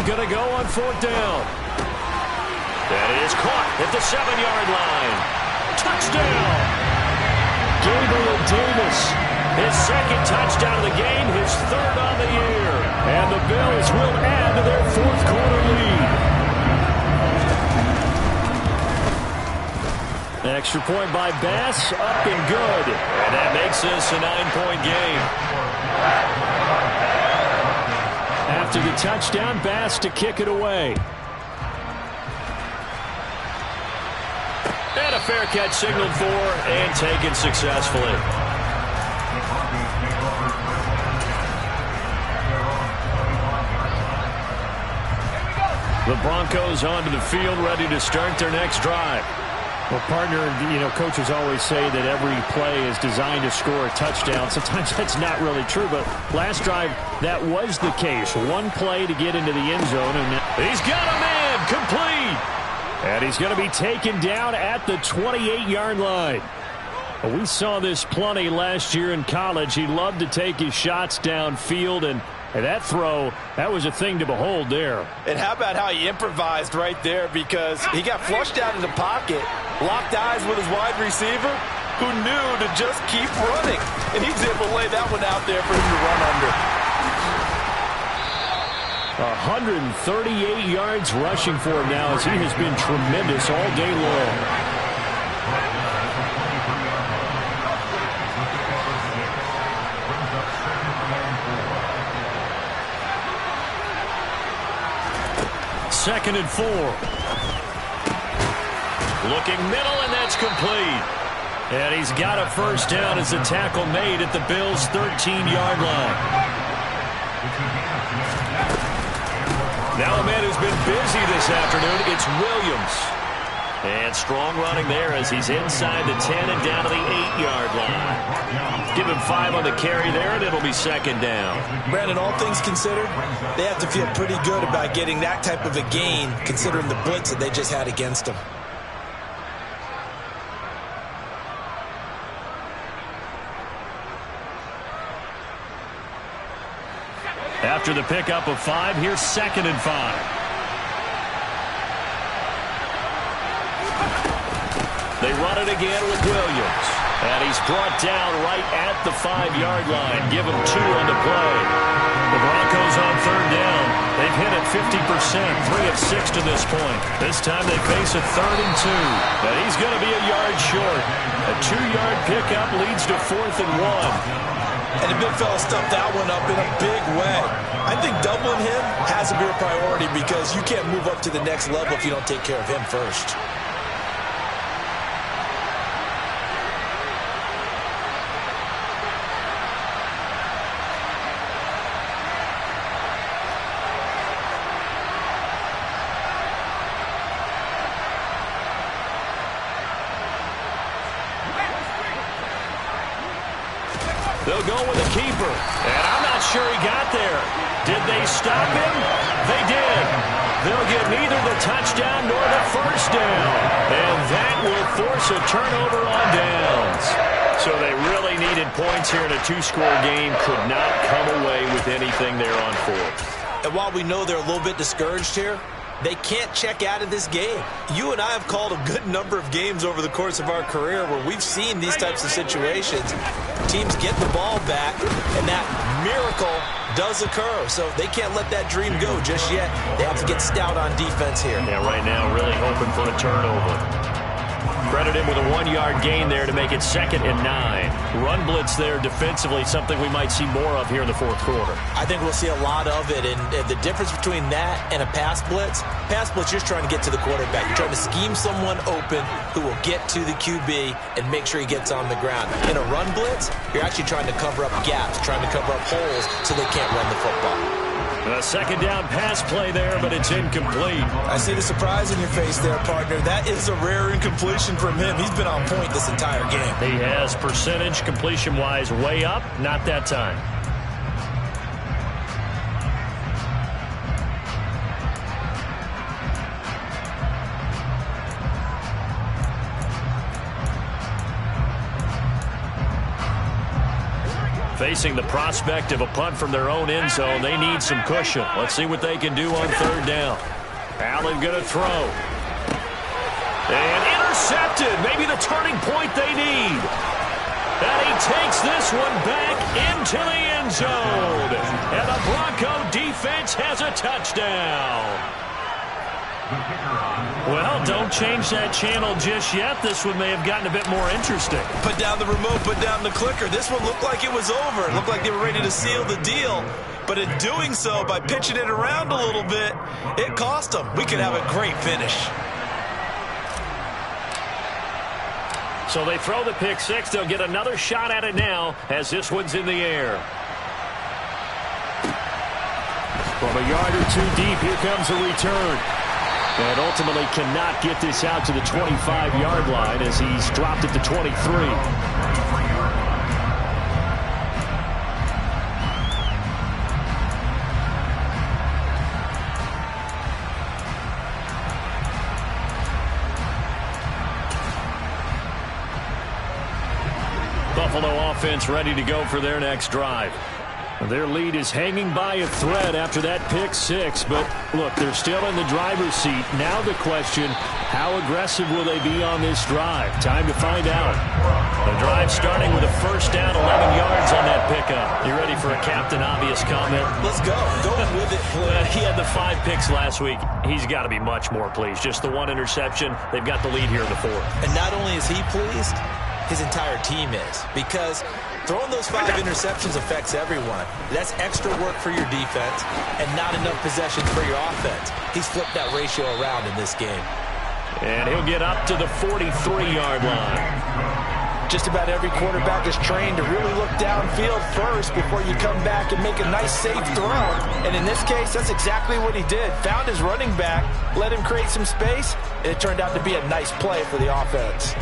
Going to go on 4th down. That is caught at the 7-yard line. Touchdown! Gabriel Davis, his 2nd touchdown of the game, his 3rd on the year. And the Bills will add to their 4th quarter lead. Extra point by Bass, up and good. And that makes this a 9-point game. After the touchdown, Bass to kick it away. And a fair catch signaled for and taken successfully. The Broncos onto the field, ready to start their next drive. Well, partner, coaches always say that every play is designed to score a touchdown. Sometimes that's not really true, but last drive, that was the case. One play to get into the end zone, and he's got a man complete. And he's going to be taken down at the 28-yard line. Well, we saw this plenty last year in college. He loved to take his shots downfield, and that throw, that was a thing to behold there. And how about how he improvised right there, because he got flushed out of the pocket, locked eyes with his wide receiver, who knew to just keep running. And he was able to lay that one out there for him to run under. 138 yards rushing for him now, as he has been tremendous all day long. Second and 4. Looking middle, and that's complete. And he's got a first down as the tackle made at the Bills' 13-yard line. Now a man who's been busy this afternoon, it's Williams. And strong running there as he's inside the 10 and down to the 8-yard line. Give him 5 on the carry there, and it'll be second down. Brandon, all things considered, they have to feel pretty good about getting that type of a gain, considering the blitz that they just had against them. After the pickup of 5, here's second and 5. They run it again with Williams. And he's brought down right at the 5-yard line. Give him 2 on the play. The Broncos on third down. They've hit it 50%, 3 of 6 to this point. This time they face a 3rd and 2. But he's going to be a yard short. A 2-yard pickup leads to 4th and 1. And the big fella stuffed that one up in a big way. I think doubling him has to be a priority, because you can't move up to the next level if you don't take care of him first. They'll go with a keeper. And I'm not sure he got there. Did they stop him? They did. They'll get neither the touchdown nor the first down. And that will force a turnover on downs. So they really needed points here in a 2-score game. Could not come away with anything there on 4th. And while we know they're a little bit discouraged here, they can't check out of this game. You and I have called a good number of games over the course of our career where we've seen these types of situations. teams get the ball back, and that miracle does occur. So they can't let that dream go just yet. They have to get stout on defense here. Yeah, right now really hoping for a turnover. Credit him with a 1-yard gain there to make it 2nd and 9. Run blitz there defensively, something we might see more of here in the fourth quarter. I think we'll see a lot of it, and the difference between that and a pass blitz, you're trying to get to the quarterback. You're trying to scheme someone open who will get to the QB and make sure he gets on the ground. In a run blitz, you're actually trying to cover up gaps, trying to cover up holes so they can't run the football. A 2nd down pass play there, but it's incomplete. I see the surprise in your face there, partner. That is a rare incompletion from him. He's been on point this entire game. He has percentage completion-wise way up, not that time. Facing the prospect of a punt from their own end zone, they need some cushion. Let's see what they can do on 3rd down. Allen going to throw. And intercepted. Maybe the turning point they need. And he takes this one back into the end zone. And the Bronco defense has a touchdown. Well, don't change that channel just yet. This one may have gotten a bit more interesting. Put down the remote, put down the clicker. This one looked like it was over. It looked like they were ready to seal the deal. But in doing so, by pitching it around a little bit, it cost them. We could have a great finish. So they throw the pick 6. They'll get another shot at it now as this one's in the air. From a yard or 2 deep, here comes a return. And ultimately cannot get this out to the 25-yard line as he's dropped it to 23. Buffalo offense ready to go for their next drive. Their lead is hanging by a thread after that pick 6, but look, they're still in the driver's seat. Now the question, how aggressive will they be on this drive? Time to find out. The drive starting with a 1st down, 11 yards on that pickup. You ready for a Captain Obvious comment? Let's go. Go with it. He had the 5 picks last week. He's got to be much more pleased. Just the 1 interception. They've got the lead here in the 4th. And not only is he pleased, his entire team is, because throwing those 5 interceptions affects everyone. That's extra work for your defense and not enough possessions for your offense. He's flipped that ratio around in this game. And he'll get up to the 43-yard line. Just about every quarterback is trained to really look downfield first before you come back and make a nice, safe throw. And in this case, that's exactly what he did. Found his running back, let him create some space, and it turned out to be a nice play for the offense.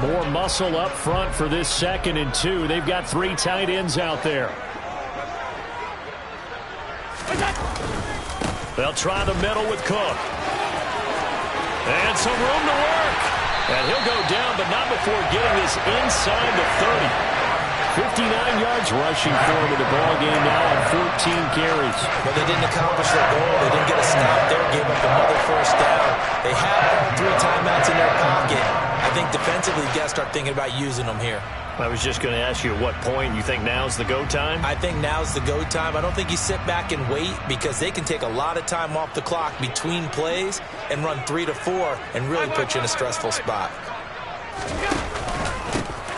More muscle up front for this 2nd and 2. They've got 3 tight ends out there. They'll try the middle with Cook. And some room to work. And he'll go down, but not before getting this inside the 30. 59 yards rushing for him in the ball game now on 14 carries. But they didn't accomplish their goal. They didn't get a stop there. Gave up another 1st down. They have all 3 timeouts in their pocket. I think defensively, you got to start thinking about using them here. I was just going to ask you at what point you think now's the go time? I think now's the go time. I don't think you sit back and wait because they can take a lot of time off the clock between plays and run 3 to 4 and really put you in a stressful spot.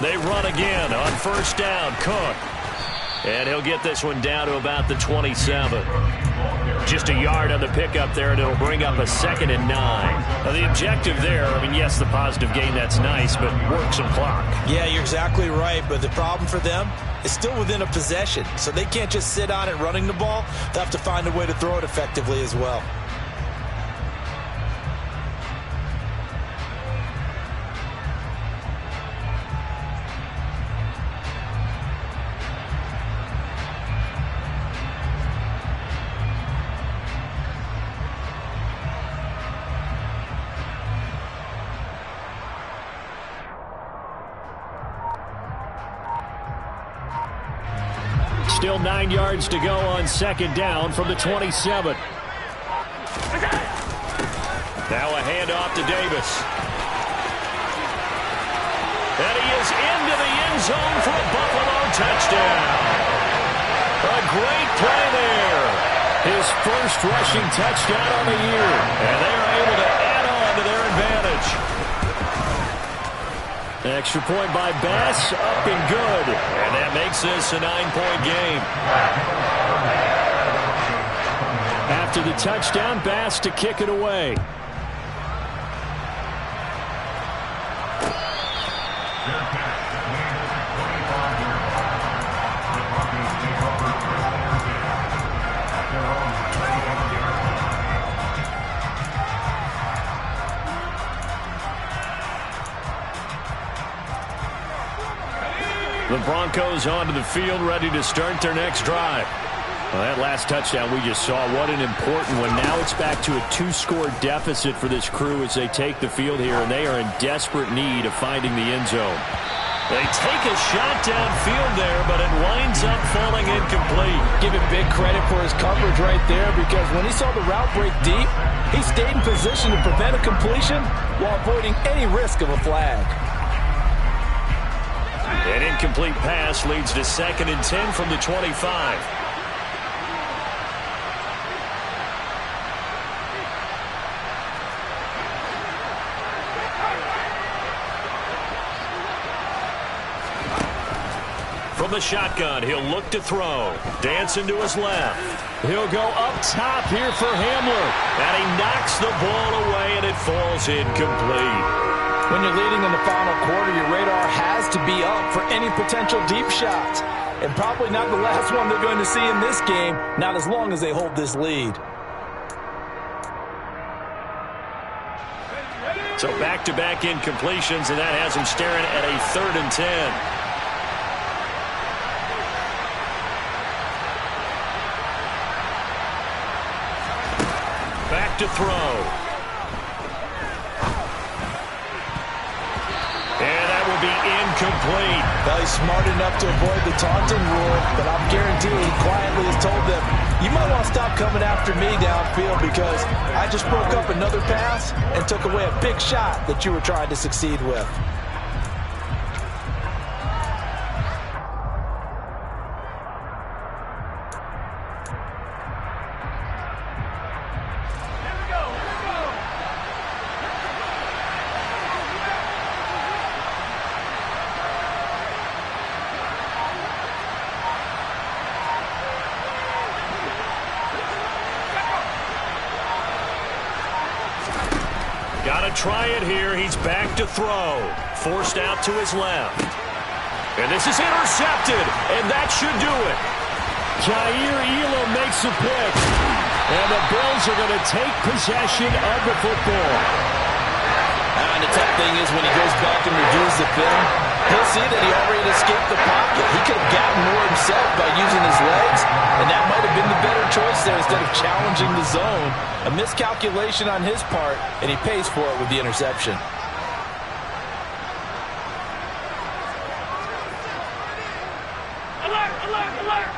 They run again on 1st down. Cook. And he'll get this one down to about the 27. Just a yard on the pickup there, and it'll bring up a 2nd and 9. Now, the objective there, I mean, yes, the positive gain, that's nice, but work some clock. Yeah, you're exactly right, but the problem for them is still within a possession, so they can't just sit on it running the ball. They'll have to find a way to throw it effectively as well. Still 9 yards to go on 2nd down from the 27. Now a handoff to Davis. And he is into the end zone for a Buffalo touchdown. A great play there. His first rushing touchdown on the year. And they are able to add on to their advantage. Extra point by Bass, up and good. And that makes this a 9-point game. After the touchdown, Bass to kick it away. The Broncos onto the field, ready to start their next drive. Well, that last touchdown we just saw, what an important one. Now it's back to a 2-score deficit for this crew as they take the field here, and they are in desperate need of finding the end zone. They take a shot downfield there, but it winds up falling incomplete. Give him big credit for his coverage right there, because when he saw the route break deep, he stayed in position to prevent a completion while avoiding any risk of a flag. An incomplete pass leads to 2nd and 10 from the 25. From the shotgun, he'll look to throw. Dancing to his left. He'll go up top here for Hamler. And he knocks the ball away, and it falls incomplete. When you're leading in the final quarter, your radar has to be up for any potential deep shots. And probably not the last one they're going to see in this game, not as long as they hold this lead. So back-to-back incompletions, and that has them staring at a 3rd and 10. Back to throw. And that will be incomplete. Well, he's smart enough to avoid the taunting rule, but I'm guaranteeing he quietly has told them, you might want to stop coming after me downfield because I just broke up another pass and took away a big shot that you were trying to succeed with. Got to try it here. He's back to throw. Forced out to his left. And this is intercepted, and that should do it. Jair Elam makes a pick. And the Bills are going to take possession of the football. And the tough thing is when he goes back and reviews the film, he'll see that he already escaped the pocket. He could have gotten more himself by using his legs, and that might have been the better choice there instead of challenging the zone. A miscalculation on his part, and he pays for it with the interception. Alert, alert, alert!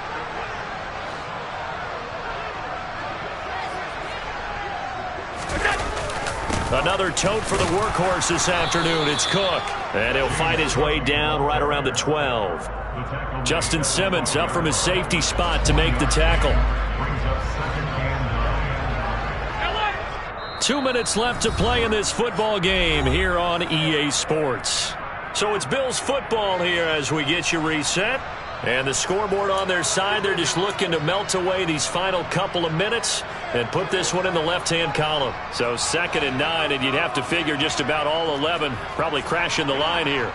Another tote for the workhorse this afternoon. It's Cook. And he'll fight his way down right around the 12. Justin Simmons up from his safety spot to make the tackle. 2 minutes left to play in this football game here on EA Sports. So it's Bills football here as we get you reset. And the scoreboard on their side, they're just looking to melt away these final couple of minutes and put this one in the left-hand column. So 2nd and 9, and you'd have to figure just about all 11 probably crashing the line here.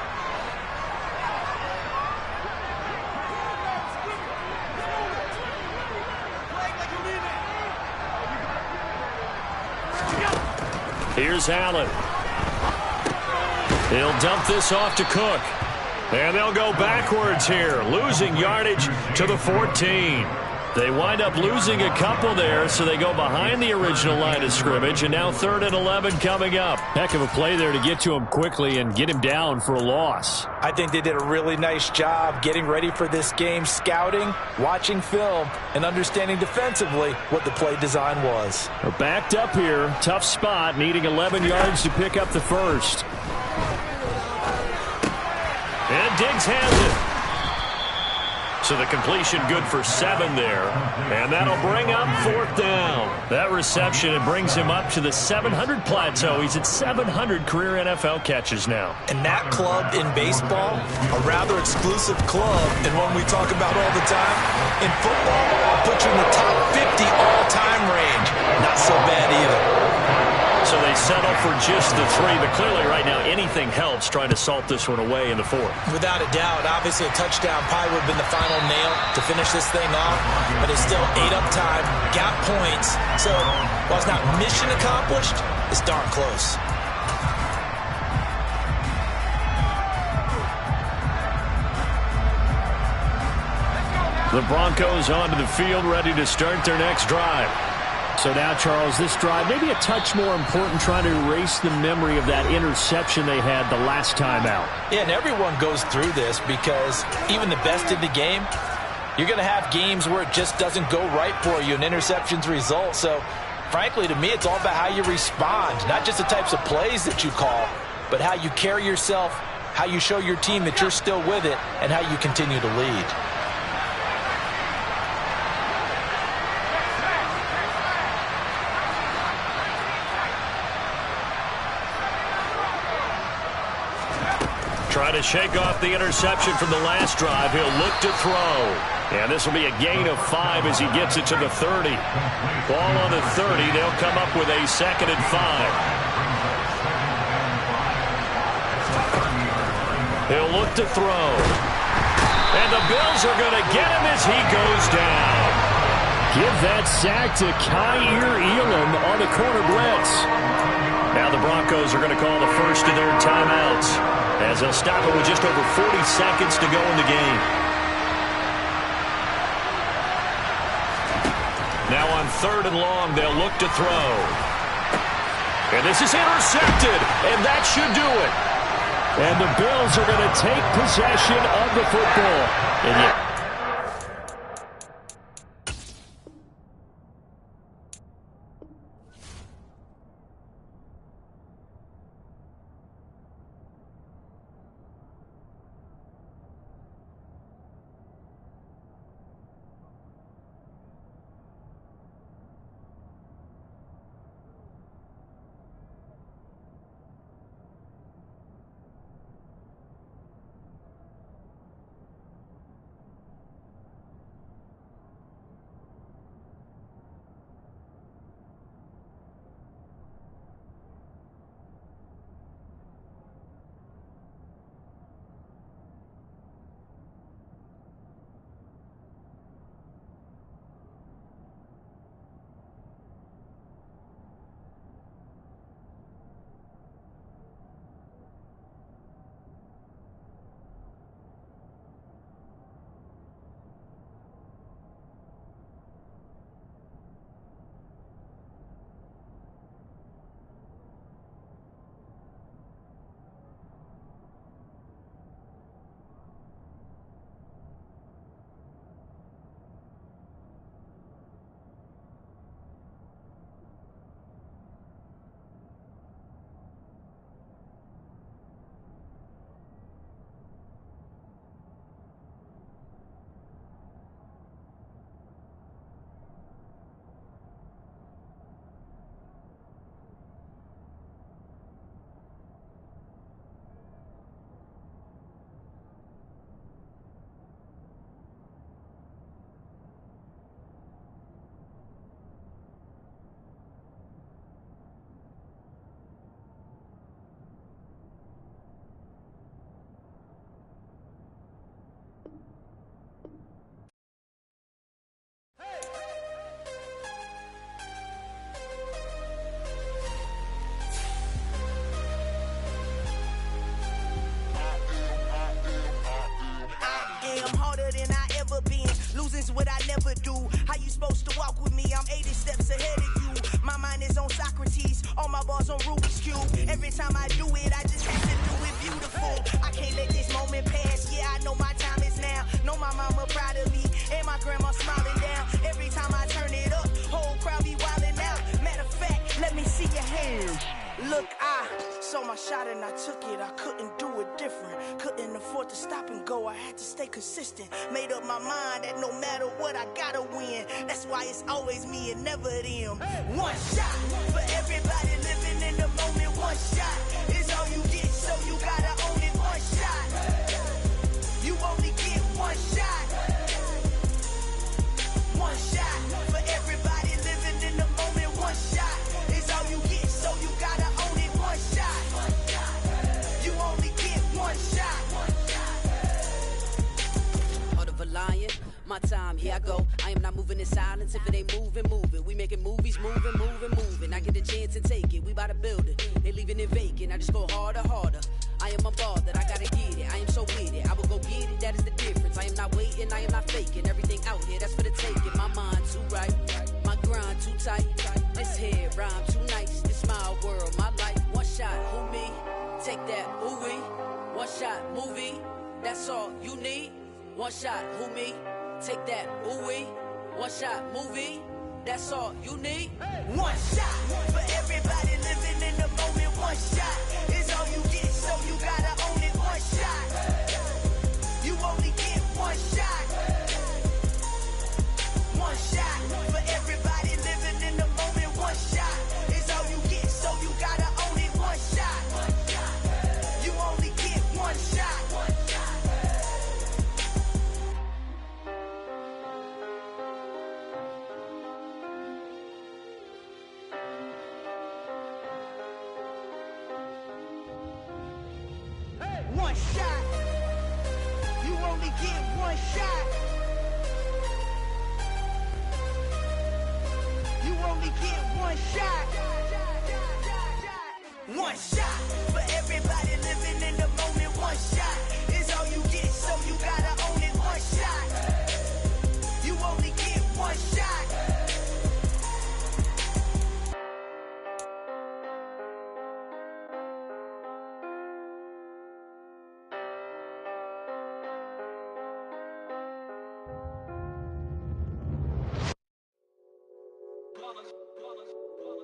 Here's Allen. He'll dump this off to Cook. And they'll go backwards here, losing yardage to the 14. They wind up losing a couple there, so they go behind the original line of scrimmage, and now 3rd and 11 coming up. Heck of a play there to get to him quickly and get him down for a loss. I think they did a really nice job getting ready for this game, scouting, watching film, and understanding defensively what the play design was. They're backed up here, tough spot, needing 11 yards to pick up the first. Diggs has it. So the completion good for 7 there. And that'll bring up 4th down. That reception, it brings him up to the 700 plateau. He's at 700 career NFL catches now. And that club in baseball, a rather exclusive club, and one we talk about all the time. In football, I'll put you in the top 50 all-time range. Not so bad either. So they settle for just the 3, but clearly right now anything helps trying to salt this one away in the 4th. Without a doubt, obviously a touchdown probably would have been the final nail to finish this thing off, but it's still 8 up time, got points. So while it's not mission accomplished, it's darn close. The Broncos onto the field, ready to start their next drive. So now, Charles, this drive maybe a touch more important, trying to erase the memory of that interception they had the last time out. Yeah, and everyone goes through this because even the best in the game, you're going to have games where it just doesn't go right for you and interceptions result. So, frankly, to me, it's all about how you respond, not just the types of plays that you call, but how you carry yourself, how you show your team that you're still with it, and how you continue to lead. Trying to shake off the interception from the last drive. He'll look to throw. And this will be a gain of 5 as he gets it to the 30. Ball on the 30. They'll come up with a 2nd and 5. He'll look to throw. And the Bills are going to get him as he goes down. Give that sack to Kyer Elam on the corner blitz. Now the Broncos are going to call the first of their timeouts, as they'll stop it with just over 40 seconds to go in the game. Now on 3rd and long, they'll look to throw. And this is intercepted, and that should do it. And the Bills are going to take possession of the football. And yet what I never do. How you supposed to walk with me? I'm 80 steps ahead of you. My mind is on Socrates, all my bars on Rubik's Cube. Every time I do it, I just have to do it beautiful. I can't let this moment pass. Yeah, I know my time is now. Know my mama proud of me, and my grandma smiling down. Every time I turn it up, whole crowd be wilding out. Matter of fact, let me see your hands. Look, I saw my shot and I took it. I couldn't do it different. Couldn't afford afford to stop and go. I had to stay consistent. Made up my mind that no matter what, I gotta win. That's why it's always me and never them. One shot for everybody living in the moment. One shot is all you get, so you gotta own it. One shot. You only get one shot. One shot for everybody living in the moment. One shot is all you get, so you gotta own it. One shot. You only get one shot. Heart of a lion, my time, here I go. I am not moving in silence. If it ain't moving, move it. We making movies, moving, moving, moving. I get a chance to take it. We bout to build it. They leaving it vacant. I just go harder, harder. I am a ball that I gotta get it. I am so with it. I will go get it. That is the difference. I am not waiting. I am not faking. Everything out here, that's for the taking. My mind too right. My grind too tight. This head rhyme too nice. This my world, my life. One shot, who me? Take that, ooh we. One shot, movie. That's all you need. One shot, who me? Take that, ooh we. One shot, movie. That's all you need. One shot for everybody living in the moment. One shot is all you get, so you gotta own it. One shot. You only get one shot. One shot for everybody living in the moment. One shot is all you get, so you gotta own it. One shot. You only get one shot. One shot. You only get one shot. You only get one shot. One shot for everybody living in the moment. One shot is all you get, so you gotta own it. One shot. You only get one shot.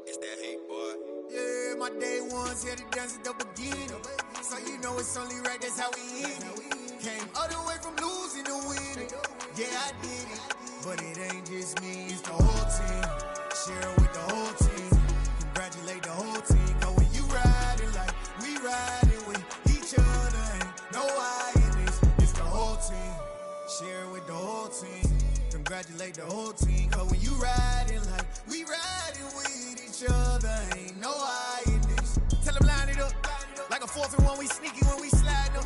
It's that hate, boy. Yeah, my day ones here to dance at the beginning. So you know it's only right, that's how we end it. Came all the way from losing to winning. Yeah, I did it. But it ain't just me, it's the whole team. Share with the whole team. Congratulate the whole team. Cause when you riding like we riding with each other, ain't no I in this. It's the whole team. Share with the whole team. Congratulate the whole team. Cause when you riding like we riding with each other, ain't no I in this. Tell them line it up. Like a 4th and 1, we sneaky when we slide them.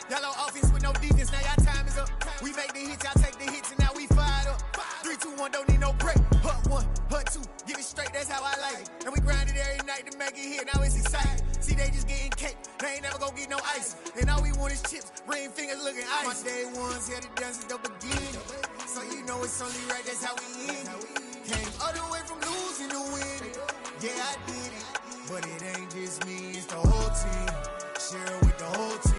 Yellow offense with no defense, now y'all time is up. We make the hits, y'all take the hits, and now we fired up. 3, 2, 1, don't need no break. Hut 1, hut 2, get it straight, that's how I like it. And we grind it every night to make it hit, now it's exciting. See, they just getting cake, they ain't never gonna get no ice. And all we want is chips, ring fingers looking ice. My day ones here to dance at the beginning. So you know it's only right, that's how we end it. Came all the way from losing to winning. Yeah, I did it. But it ain't just me, it's the whole team. Share